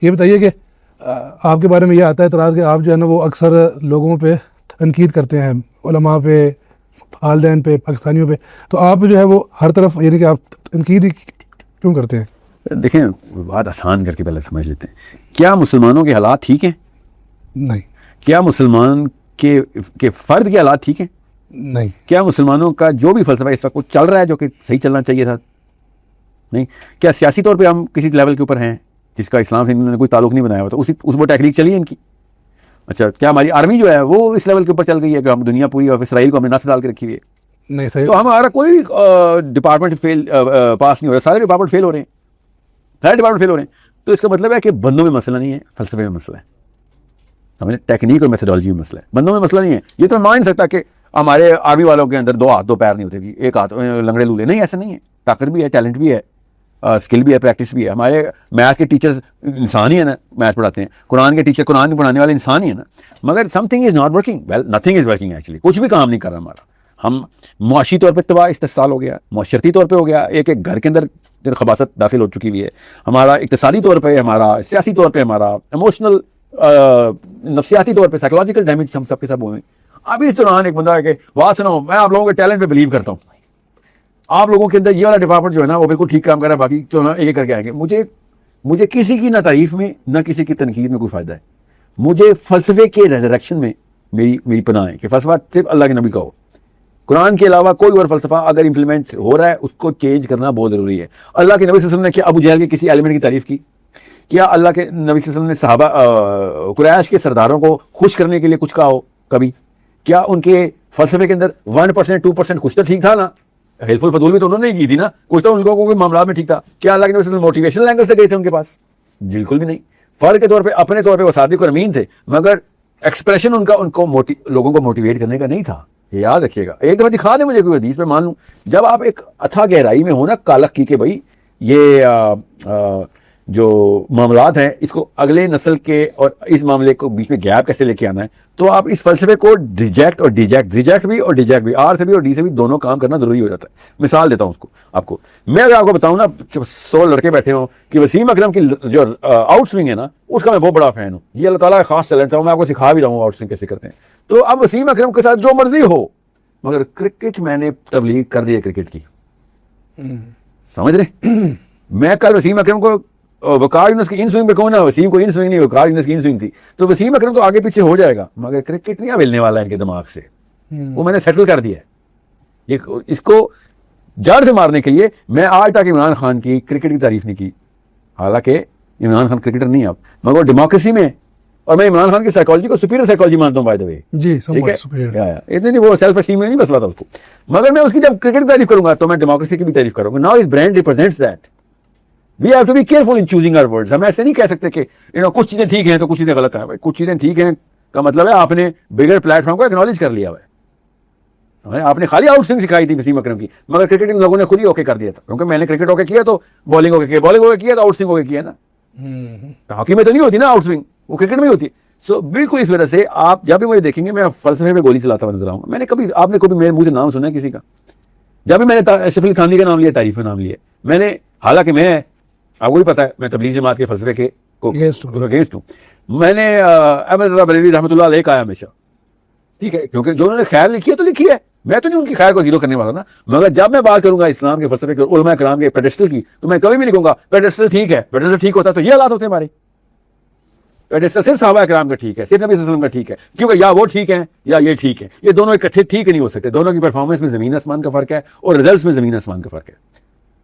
ये बताइए कि आपके बारे में ये आता है इतराज़ कि आप जो है ना वो अक्सर लोगों पे तनकीद करते हैं, उलमा पे, वालिदैन पे, पाकिस्तानियों पे, तो आप जो है वो हर तरफ यानी कि आप तनकीद ही क्यों करते हैं? देखें, बात आसान करके पहले समझ लेते हैं। क्या मुसलमानों के हालात ठीक हैं? नहीं। क्या मुसलमान के फ़र्द के हालात ठीक हैं? नहीं। क्या मुसलमानों का जो भी फ़लसफ़ा इस वक्त वो चल रहा है जो कि सही चलना चाहिए था? नहीं। क्या सियासी तौर पे हम किसी लेवल के ऊपर हैं जिसका इस्लाम से इन्होंने कोई ताल्लुक नहीं बनाया हुआ, तो उस वो टेक्निक चली है इनकी? अच्छा, क्या हमारी आर्मी जो है वो इस लेवल के ऊपर चल गई है कि हम दुनिया पूरी और इसराइल को हमने नस डाल के रखी हुई है? नहीं सही। तो हमारा कोई भी डिपार्टमेंट पास नहीं हो रहा, सारे डिपार्टमेंट फेल हो रहे हैं, सारे डिपार्टमेंट फेल हो रहे हैं। तो इसका मतलब है कि बंदों में मसला नहीं है, फलसफे में मसला है। समझे? टेक्निक और मेथोडोलॉजी में मसला है, बंदों में मसला नहीं है। ये तो मान नहीं सकता कि हमारे आर्मी वालों के अंदर 2 हाथ 2 पैर नहीं होते, एक हाथ लंगड़े लूले, नहीं, ऐसा नहीं है। ताकत भी है, टैलेंट भी है, स्किल भी है, प्रैक्टिस भी है। हमारे मैथ्स के टीचर्स इंसान ही है ना, मैथ्स पढ़ाते हैं। कुरान के टीचर कुरान पढ़ाने वाले इंसान ही है ना। मगर something is not working, well nothing is working actually. कुछ भी काम नहीं कर रहा हमारा। हम मुआशी तौर पर तबाह इस्तेसाल हो गया, मुआशरती तौर पर हो गया, एक एक घर के अंदर खबासत दाखिल हो चुकी हुई है। हमारा इक्तिसादी तौर पर, हमारा सियासी तौर पर, हमारा इमोशनल नफ्सियाती तौर पर साइकोलॉजिकल डैमेज हम सबके सब हुए हैं। अभी इस दौरान एक बंदा है कि वाह सुनो, मैं आप लोगों के टैलेंट पे बिलीव करता हूँ, आप लोगों के अंदर ये वाला डिपार्टमेंट जो है ना वो बिल्कुल ठीक काम कर रहा है, बाकी जो ना एक एक करके आएंगे। मुझे किसी की ना तारीफ में ना किसी की तनकीद में कोई फ़ायदा है। मुझे फ़लसफ़े के रेजरेक्शन में मेरी पनाह है कि फ़लसफ़ा सिर्फ अल्लाह के नबी का हो। कुरान के अलावा कोई और फ़लसफ़ा अगर इंप्लीमेंट हो रहा है उसको चेंज करना बहुत ज़रूरी है। अल्लाह के नबी सल्लल्लाहु अलैहि वसल्लम ने क्या अबू जहल के किसी एलिमेंट की तारीफ़ की? क्या अल्लाह के नबी सल्लल्लाहु अलैहि वसल्लम ने सहाबा कुरैश के सरदारों को खुश करने के लिए कुछ कहा हो कभी? क्या उनके फ़लसफ़े के अंदर 1% 2% कुछ तो ठीक था ना? हेल्पफुल फजूल भी तो उन्होंने ही की थी ना, कुछ तो उन लोगों के मामला में ठीक था। क्या अल्लाह के नबी मोटिवेशनल एंगल से गए थे उनके पास? बिल्कुल भी नहीं। फ़र्द के तौर पे अपने तौर पे वो सादिक और अमीन थे, मगर एक्सप्रेशन उनका लोगों को मोटिवेट करने का नहीं था। ये याद रखिएगा। एक दफ़ा दिखा दे मुझे कोई हदीस में, मान लूँ जब आप एक अथाह गहराई में हो ना कालख की कि भाई ये जो मामलात हैं इसको अगले नस्ल के और इस मामले को बीच में गैप कैसे लेके आना है, तो आप इस फलसफे को रिजेक्ट भी, आर से भी और डी से भी दोनों काम करना जरूरी हो जाता है। मिसाल देता हूँ उसको आपको। मैं अगर आपको बताऊँ ना, 100 लड़के बैठे हों कि वसीम अकरम की जो आउट स्विंग है ना उसका मैं बहुत बड़ा फैन हूँ, ये अल्लाह ताला का खास टैलेंट है, मैं आपको सिखा भी रहा हूँ आउट स्विंग कैसे करते हैं। तो अब वसीम अकरम के साथ जो मर्जी हो, मगर क्रिकेट मैंने तबलीग कर दी है क्रिकेट की। समझ रहे? मैं कल वसीम अकरम को वकार यूनुस की इन स्विंग पे कहूँ ना, वसीम को इन स्विंग नहीं, वकार यूनुस की इन स्विंग थी, तो वसीम अकरम तो आगे पीछे हो जाएगा, मगर क्रिकेट नहीं मिलने वाला है इनके दिमाग से। वो मैंने सेटल कर दिया है। इसको जड़ से मारने के लिए मैं आज तक इमरान खान की क्रिकेट की तारीफ नहीं की, हालांकि इमरान खान क्रिकेटर नहीं अब, मगर डेमोक्रेसी में, और मैं इमरान खान की साइकोलॉजी को सुपीरियर साइकोलॉजी मानता हूँ बाय द वे। जी, ठीक है, सुपीरियर। इतनी नहीं, वो सेल्फ एस्टीम में नहीं मसला था उसको, मगर मैं उसकी जब क्रिकेट की तारीफ करूंगा तो मैं डेमोक्रेसी की भी तारीफ करूंगा। Now his brand represents that. We have to be careful in choosing our words. हम ऐसे नहीं कह सकते कि कुछ चीजें ठीक हैं तो कुछ चीजें गलत हैं। भाई कुछ चीजें ठीक हैं का मतलब है आपने बिगर प्लेटफॉर्म को एक्नॉलेज कर लिया है। आपने खाली आउट स्विंग सिखाई थी वसीम अकरम की, मगर क्रिकेट इन लोगों ने खुद ही ओके कर दिया था, क्योंकि मैंने क्रिकेट ओके किया तो बॉलिंग ओके किया, बॉलिंग ओके किया तो आउट स्विंग ओके किया ना। हॉकी में तो नहीं होती ना आउट स्विंग, वो क्रिकेट में ही होती है। सो बिल्कुल इस वजह से आप जब भी मुझे देखेंगे मैं फलसफे में गोली चलाता हुआ नजर आऊंगा। आपने कभी मेरे मुंह से नाम सुना है किसी का? जब भी मैंने आसिफ अली थानवी का नाम लिया, तारीफ में नाम लिया मैंने, हालांकि आपको भी पता है मैं तबलीग जमात के फलसफे के अगेंस्ट हूँ। मैंने अहमद रज़ा बरेलवी रहमतुल्लाह अलैह का हमेशा, ठीक है, क्योंकि जो उन्होंने खैर लिखी है तो लिखी है, मैं तो नहीं उनकी खैर को जीरो करने वाला ना। मगर जब मैं बात करूंगा इस्लाम के फलसफे के, उलमा कराम के पेडेस्टल की, तो मैं कभी भी नहीं कहूंगा पेडेस्टल ठीक है। पेडेस्टल ठीक होता तो ये हालात होते हमारे। पेडेस्टल सिर्फ सहाबा कराम का ठीक है, सिर्फ नबी सल्लल्लाहु अलैहि वसल्लम का ठीक है, क्योंकि या वो ठीक है या ये ठीक है। ये दोनों इकट्ठे ठीक नहीं हो सकते। दोनों की परफॉर्मेंस में जमीन आसमान का फर्क है और रिजल्ट में जमीन आसमान का फर्क है।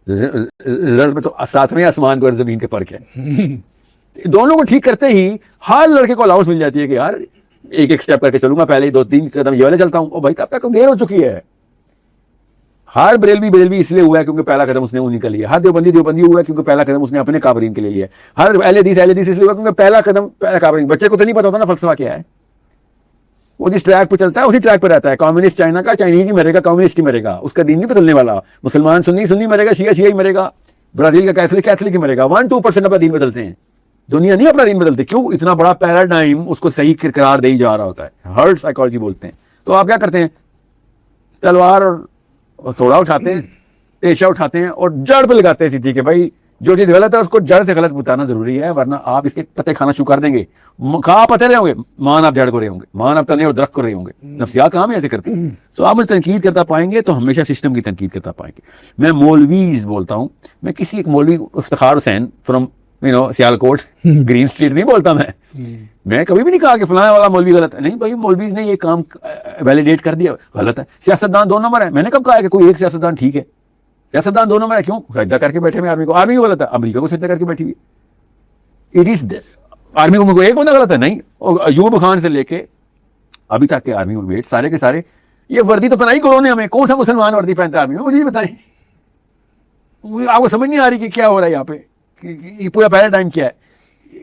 रिजल्ट में तो 7वें आसमान को और जमीन के फर्क है। दोनों को ठीक करते ही हर लड़के को अलाउंस मिल जाती है कि यार एक एक स्टेप करके चलूंगा, पहले 2-3 कदम ये वाले चलता हूं। ओ भाई तब तक देर हो चुकी है। हर बरेलवी इसलिए हुआ है क्योंकि पहला कदम उसने उन्हीं का लिया। हर देवबंदी हुआ है क्योंकि पहला कदम उसने अपने काबरीन के लिए लिया। हर अहले हदीस इसलिए हुआ क्योंकि पहला कदम पहला काबरीन। बच्चे को तो नहीं पता होता ना फलसफा क्या है, वो जिस ट्रैक पे चलता है उसी ट्रैक पे रहता है। कम्युनिस्ट चाइना का चाइनीज ही मरेगा, कम्युनिस्ट ही मरेगा, उसका दीन नहीं बदलने वाला। मुसलमान सुन्नी मरेगा, शिया ही मरेगा, ब्राजील का कैथलिक ही मरेगा। 1-2% अपना दीन बदलते हैं, दुनिया नहीं अपना दीन बदलती। क्यों? इतना बड़ा पैराडाइम उसको सही करार दे ही जा रहा होता है। हर्ड साइकोलॉजी बोलते हैं। तो आप क्या करते हैं? तलवार और थोड़ा उठाते हैं, पेशा उठाते हैं और जड़ पे लगाते हैं सीधी के भाई जो चीज़ गलत है उसको जड़ से गलत बताना जरूरी है, वरना आप इसके पत्ते खाना शुरू कर देंगे। कहाँ पत्ते रहे होंगे, मान आप जड़ को रहे होंगे, मान आप तने और दरख्त को रहे होंगे। नफ्सियात काम ही ऐसे करते हैं। तो आप मुझे तनकीद करता पाएंगे तो हमेशा सिस्टम की तनकीद करता पाएंगे। मैं मौलवीज बोलता हूँ, मैं किसी एक मौलवी Iftikhar Hussain from Sialkot green street नहीं बोलता। मैं कभी भी नहीं कहा कि फलाना वाला मौलवी गलत है। नहीं भाई, मौलवीज ने ये काम वैलिडेट कर दिया, गलत है। सियासतदान 2 नंबर है। मैंने कब कहा है कि कोई एक सियासतदान ठीक है? सियासतदान 2 नंबर है। क्यों? सजदा करके बैठे हुए आर्मी को गलत है, अमरीका को सजदा करके बैठी हुई। इट इज आर्मी को एक बंदा गलत है नहीं। अयूब खान से लेके अभी तक के आर्मी वेट सारे के सारे, ये वर्दी तो पहनाई कोरोना हमें, कौन सा मुसलमान वर्दी पहनता है आर्मी में, मुझे बताएं। आपको समझ नहीं आ रही कि क्या हो रहा है यहाँ पे, ये पूरा पैराडाइम क्या है।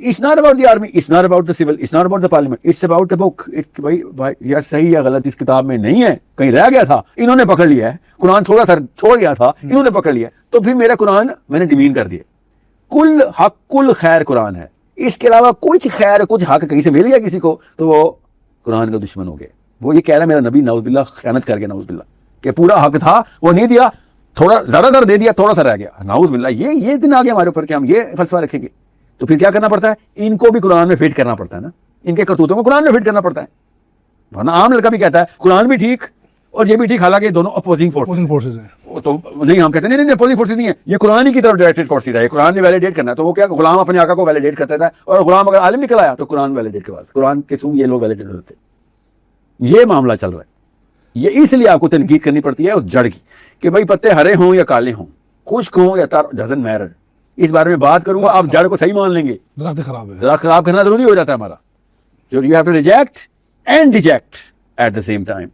It's not about the army, it's not about the civil, it's not about the parliament, it's about the book. भाई यह सही या गलत इस किताब में नहीं है, कहीं रह गया था, इन्होंने पकड़ लिया है। कुरान थोड़ा सा छोड़ गया था, इन्होंने पकड़ लिया, तो फिर मेरा कुरान मैंने डिमीन कर दिया। कुल हक कुल खैर कुरान है, इसके अलावा कुछ खैर कुछ हक कहीं से मिल गया किसी को तो वो कुरान का दुश्मन हो गया। वो ये कह रहा है मेरा नबी नाउज़ुबिल्लाह खयानत कर गया, नाउज़ुबिल्लाह, कि पूरा हक था वो नहीं दिया, थोड़ा ज्यादातर दे दिया, थोड़ा सा रह गया, नाउज़ुबिल्लाह। ये दिन आ गया हमारे ऊपर कि हम ये फलसफा रखेंगे। तो फिर क्या करना पड़ता है, इनको भी कुरान में फिट करना पड़ता है ना, इनके करतूतों को कुरान में फिट करना पड़ता है। वरना आम लड़का भी कहता है कुरान भी ठीक और ये भी ठीक, हालांकि दोनों अपोजिंग फोर्सेज हैं। तो नहीं, हम कहते नहीं अपोजिंग फोर्सेज नहीं है, ये कुरान ही की तरफ डायरेक्टेड फोर्सेज है, ये कुरान ने वैलिडेट करना है। तो वो क्या, गुलाम अपने आका को वैलिडेट करता था, और गुलाम अगर आलिम निकल आया तो कुरान वैलिडेट के बाद, कुरान के थ्रू ये लोग वैलिडेट होते। ये मामला चल रहा है। ये इसलिए आपको तनकीद करनी पड़ती है उस जड़ की, कि भाई पत्ते हरे हों या काले हों, खुश्क हों या तर, डजंट मैटर। इस बारे में बात करूंगा, आप जड़ को सही मान लेंगे। दरख्त खराब है, दरख्त खराब करना जरूरी हो जाता है हमारा, जो you have to reject and deject at the same time.